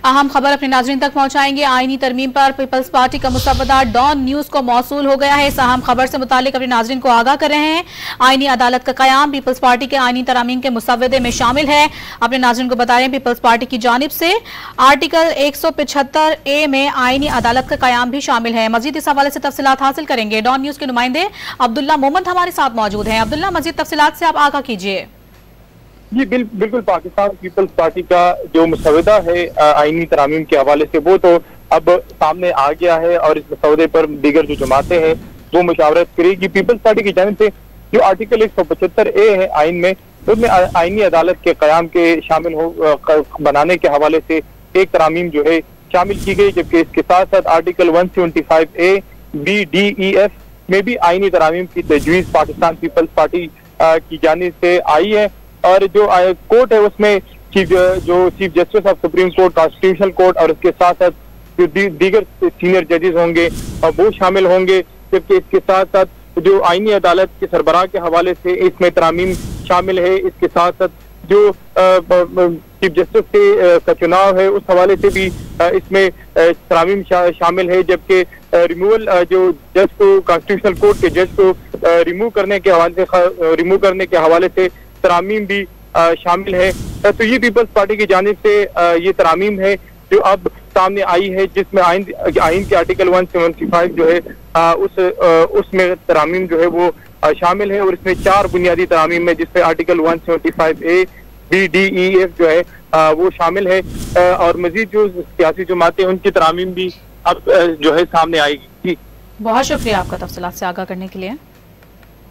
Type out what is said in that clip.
अहम खबर अपने नाज़रीन तक पहुंचाएंगे। आईनी तरमीम पर पीपल्स पार्टी का मुसव्वदा डॉन न्यूज को मौसूल हो गया है। इस अहम खबर से मुतालिक अपने नाज़रीन को आगाह कर रहे हैं। आईनी अदालत का क़याम पीपल्स पार्टी के आईनी तरमीम के मुसव्वदे में शामिल है। अपने नाज़रीन को बता रहे हैं पीपल्स पार्टी की जानिब से आर्टिकल 175A में आईनी अदालत का क़याम भी शामिल है। मजीद इस हवाले से तफसीलात हासिल करेंगे। डॉन न्यूज के नुमाइंदे अब्दुल्ला मोहम्मद हमारे साथ मौजूद हैं। अब्दुल्ला, मजीद तफसीलात से आप आगाह कीजिए। जी बिल्कुल, पाकिस्तान पीपल्स पार्टी का जो मुसव्वदा है आईनी तरामीम के हवाले से वो तो अब सामने आ गया है और इस मसौदे पर दीगर जो जमातें हैं वो मुशावरत करेगी। पीपल्स पार्टी की जानिब से जो आर्टिकल 175A है आइन में, उसमें आईनी अदालत के क़याम के शामिल हो बनाने के हवाले से एक तरामीम जो है शामिल की गई, जबकि इसके साथ साथ article 175A, B, D, E, F में भी आईनी तरामीम की तजवीज़ पाकिस्तान पीपल्स पार्टी की जानिब से आई है। और जो कोर्ट है उसमें chief justice of supreme court, constitutional court और उसके साथ साथ जो दीगर सीनियर जजेस होंगे वो शामिल होंगे, जबकि इसके साथ साथ जो आईनी अदालत के सरबराह के हवाले से इसमें तरामीम शामिल है। इसके साथ साथ जो चीफ जस्टिस का चुनाव है उस हवाले से भी इसमें तरामीम शामिल है, जबकि रिमूवल जो जज को, कॉन्स्टिट्यूशनल कोर्ट के जज को रिमूव करने के हवाले से तरामीम भी शामिल है। तो ये पीपल्स पार्टी की जानिब से ये तरामीम है जो अब सामने आई है, जिसमें आइन के आर्टिकल 175 जो है उसमें तरामीम जो है वो शामिल है। और इसमें 4 बुनियादी तरामीम है, जिसमें article 175A, B, D, E, F जो है वो शामिल है। और मजीद जो सियासी जमातें उनकी तरामीम भी अब जो है सामने आएगी। बहुत शुक्रिया आपका तफसीलात से आगाह करने के लिए।